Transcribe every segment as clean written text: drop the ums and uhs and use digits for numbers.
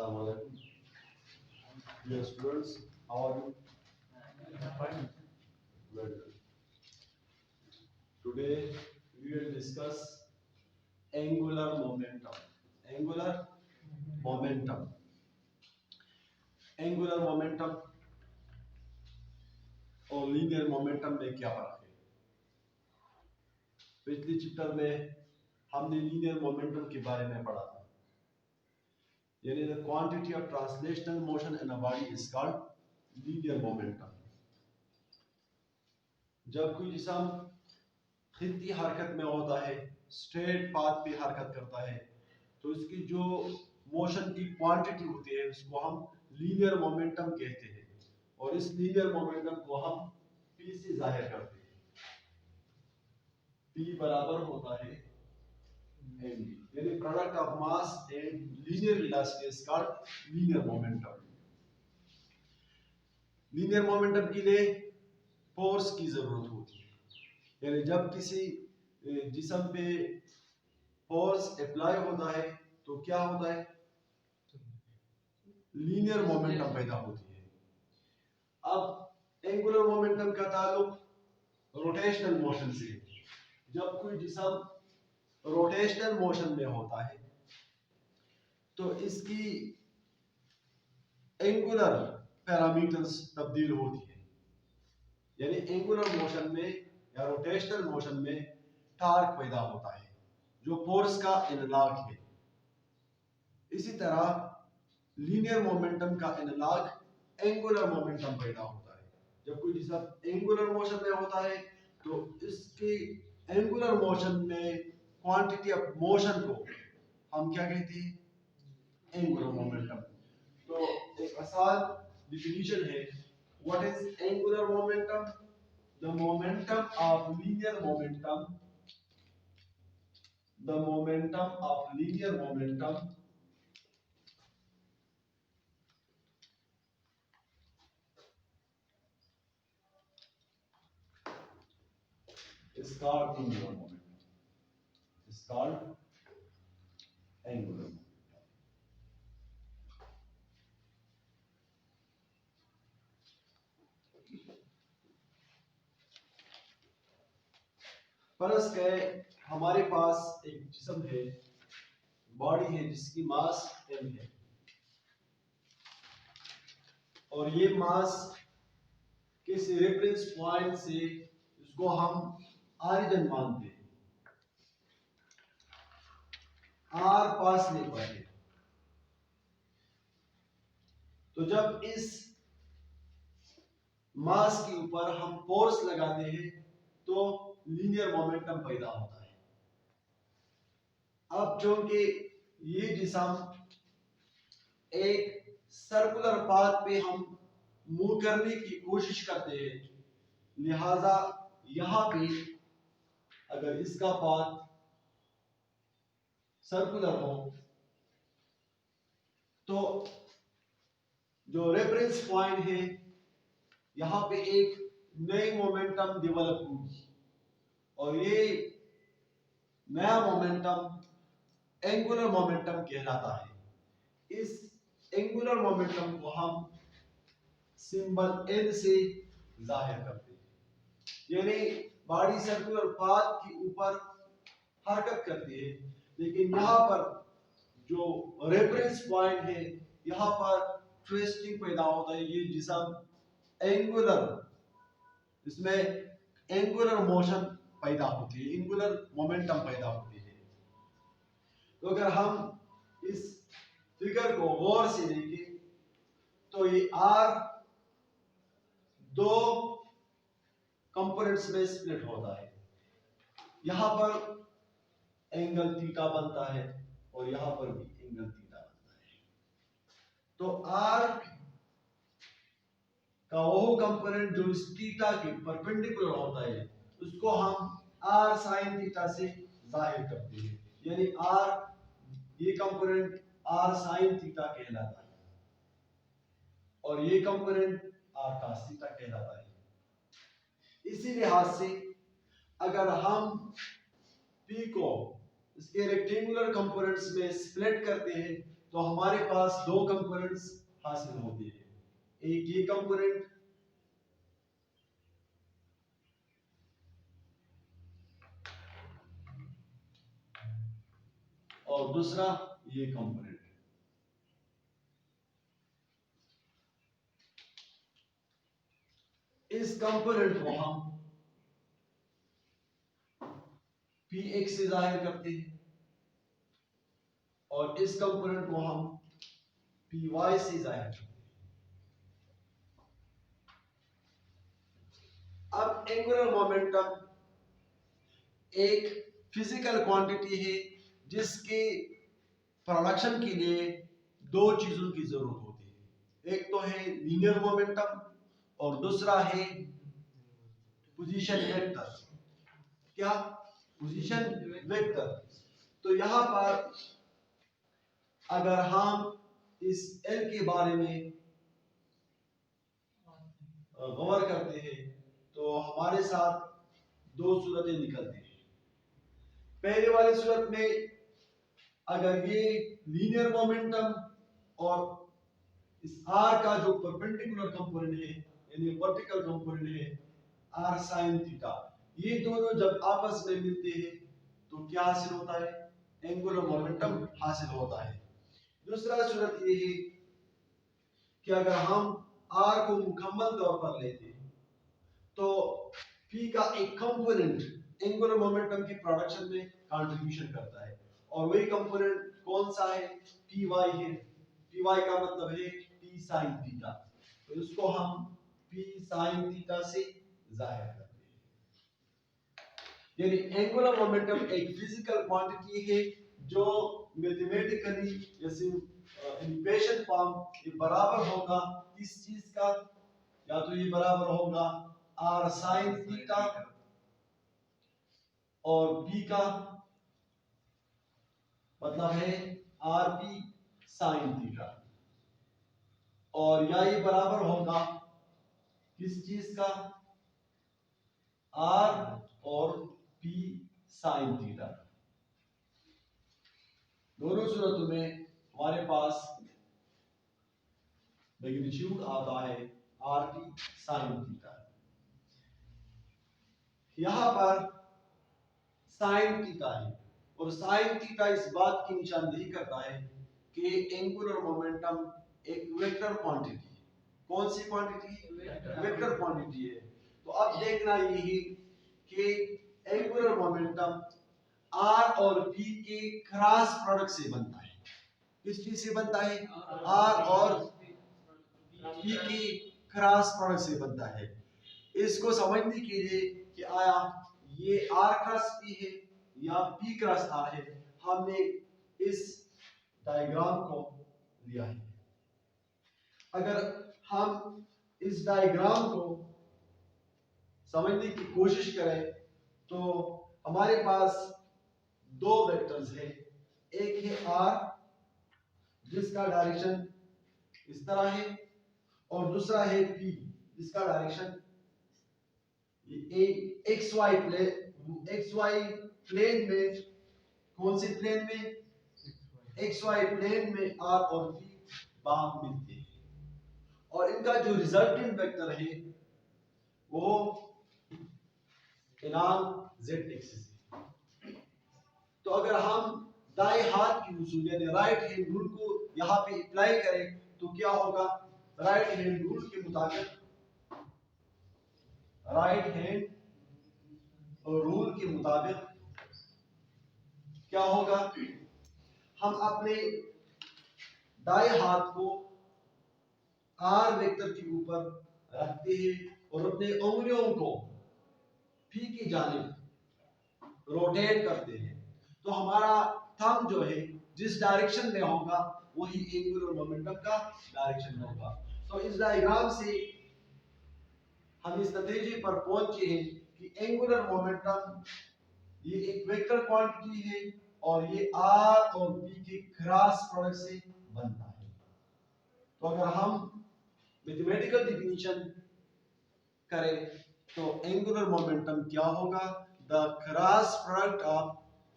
Assalamualaikum. Dear students, how are you? Fine. Very good. Today we will discuss angular momentum. Angular momentum. Angular momentum और linear momentum में क्या फर्क है? पिछले chapter में हमने लीनियर मोमेंटम के बारे में पढ़ा था. यानी the quantity of translational motion in a body is called linear momentum. जब कोई जिसम खित्ती हरकत में होता है, स्ट्रेट पाथ पे हरकत करता है, तो इसकी जो मोशन की क्वांटिटी होती है उसको हम लीनियर मोमेंटम कहते हैं. और इस लीनियर मोमेंटम को हम p से जाहिर करते हैं. p बराबर होता है mv, यानी product of mass and linear velocity is called linear momentum. Linear momentum के लिए फोर्स की जरूरत होती है. यानी जब किसी जिस्म पे फोर्स अप्लाई होता है तो क्या होता है? लीनियर मोमेंटम पैदा होती है. अब एंगुलर मोमेंटम का ताल्लुक रोटेशनल मोशन से. जब कोई जिस्म रोटेशनल मोशन में होता है तो इसकी एंगुलर पैरामीटर्स तब्दील होती है. यानी एंगुलर मोशन में या रोटेशनल मोशन में टार्क पैदा होता है जो फोर्स का एनालॉग है. इसी तरह लीनियर मोमेंटम का एनालॉग एंगुलर मोमेंटम पैदा होता है. जब कोई जिसम एंगुलर मोशन में होता है तो इसकी एंगुलर मोशन में क्वांटिटी ऑफ मोशन को हम क्या कहते हैं? Angular momentum. तो एक आसान डिफिनीशन है. What is angular momentum? The momentum of linear momentum, the momentum of linear momentum is called angular momentum. Is called angular momentum. फर्ज करें हमारे पास एक जिस्म है, बॉडी है जिसकी मास m है और ये मास किसी रेफरेंस पॉइंट से इसको हम ऑरिजिन मानते हैं. r फासले पर है. तो जब इस मास के ऊपर हम फोर्स लगाते हैं तो लीनियर मोमेंटम पैदा होता है. अब चूंकि ये जिस्म एक सर्कुलर पाथ पे हम मूव करने की कोशिश करते हैं, लिहाजा यहां पे अगर इसका पाथ सर्कुलर हो तो जो रेफरेंस पॉइंट है यहां पे एक नई मोमेंटम डेवलप होगी और ये नया मोमेंटम एंगुलर मोमेंटम कहलाता है. इस एंगुलर मोमेंटम को हम सिंबल n से जाहिर करते हैं. यानी बॉडी सर्कुलर पाथ के ऊपर हरकत करती है, लेकिन यहाँ पर जो रेफरेंस पॉइंट है यहाँ पर ट्विस्टिंग पैदा होता है. ये जिस्म एंगुलर, इसमें एंगुलर मोशन पैदा होती है, एंगुलर मोमेंटम पैदा होती है. तो अगर हम इस फिगर को गौर से देखें तो ये r दो कंपोनेंट्स में स्प्लिट होता है. यहां पर एंगल थीटा बनता है और यहां पर भी एंगल थीटा बनता है. तो r का वो कंपोनेंट जो इस थीटा के परपेंडिकुलर होता है उसको हम r sin थीटा से जाहिर करते हैं. यानी r, ये कंपोनेंट r sin थीटा कहलाता है और ये कंपोनेंट r cos थीटा कहलाता है. इसी लिहाज से अगर हम p को इसके रेक्टेंगुलर कंपोनेंट्स में स्प्लिट करते हैं तो हमारे पास दो कंपोनेंट्स हासिल होते हैं, एक ये कंपोनेंट और दूसरा ये कंपोनेंट। इस कंपोनेंट को हम Px से जाहिर करते हैं और इस कंपोनेंट को हम Py से जाहिर करते हैं। अब एंगुलर मोमेंटम एक फिजिकल क्वांटिटी है जिसके प्रोडक्शन के लिए दो चीजों की जरूरत होती है, एक तो है लीनियर मोमेंटम और दूसरा है पोजीशन वेक्टर। क्या? Position vector. तो यहां पर अगर हम इस L के बारे में गौर करते हैं तो हमारे साथ दो सूरतें निकलती हैं। पहले वाली सूरत में अगर ये लीनियर मोमेंटम और इस R का जो परपेंडिकुलर कंपोनेंट है यानी वर्टिकल कंपोनेंट है R sin थीटा, ये दोनों जब आपस में मिलते हैं तो क्या हासिल होता है? एंगुलर मोमेंटम हासिल होता है। दूसरा सूरत ये है कि अगर हम R को मुकम्मल तौर पर लेते हैं तो P का एक कंपोनेंट एंगुलर मोमेंटम की प्रोडक्शन में कंट्रीब्यूशन करता है और वही कंपोनेंट कौन सा है? Py है। Py का मतलब है P sin थीटा, तो इसको हम P sin थीटा से जाहिर करते हैं। यानी एंगुलर मोमेंटम एक फिजिकल क्वांटिटी है जो मैथमेटिकली जैसे इक्वेशन फॉर्म ये बराबर होगा किस चीज का? या तो ये बराबर होगा R sin थीटा और P का मतलब है RP sin थीटा, और या ये बराबर होगा किस चीज का? R और P sin थीटा। दोनों सूरतों में हमारे पास मैग्नीट्यूड आता है RP sin थीटा। यहां पर sin थीटा है और sin थीटा इस बात की निशानदेही करता है कि एंगुलर मोमेंटम एक वेक्टर क्वांटिटी है। कौन सी क्वांटिटी? वेक्टर क्वांटिटी है। तो अब देखना ये है कि एंगुलर मोमेंटम R और P के क्रॉस प्रोडक्ट से बनता है। किस चीज से बनता है? R और P के क्रॉस प्रोडक्ट से बनता है। इसको समझने के लिए कि आया ये R क्रॉस P है या P क्रॉस R है, हमने इस डायग्राम को लिया है। अगर हम इस डायग्राम को समझने की कोशिश करें तो हमारे पास दो वेक्टर्स हैं, एक है R जिसका डायरेक्शन इस तरह है और दूसरा है P जिसका डायरेक्शन XY प्लेन में। कौन सी प्लेन में? XY प्लेन में R और P बाहर मिलते हैं और इनका जो रिजल्टेंट वेक्टर है वो इनाम Z एक्सिस है। तो अगर हम दाएं हाथ की उसूल यानी राइट हैंड रूल को यहाँ पे अप्लाई करें तो क्या होगा? राइट हैंड रूल के मुताबिक क्या होगा? हम अपने दाएं हाथ को R वेक्टर के ऊपर रखते हैं और अपने उंगलियों को P की जानिब रोटेट करते हैं, तो हमारा थंब जो है जिस डायरेक्शन में होगा वही एंगुलर मोमेंटम का डायरेक्शन होगा। तो इस डायग्राम से हम इस नतीजे पर पहुंचे हैं कि एंगुलर मोमेंटम ये एक वेक्टर क्वांटिटी है और ये R और P के क्रॉस प्रोडक्ट से बनता है। तो अगर हम मैथमेटिकल डेफिनेशन करें तो एंगुलर मोमेंटम क्या होगा? The cross product of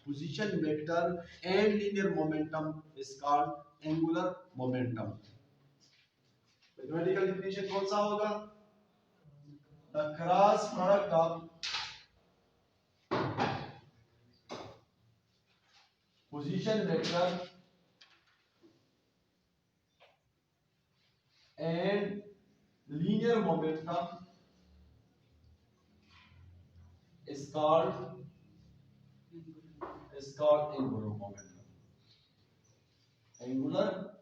position vector and linear momentum is called angular momentum. Mathematical definition कौन सा होगा? The cross product of position vector and linear momentum is called angular momentum. Angular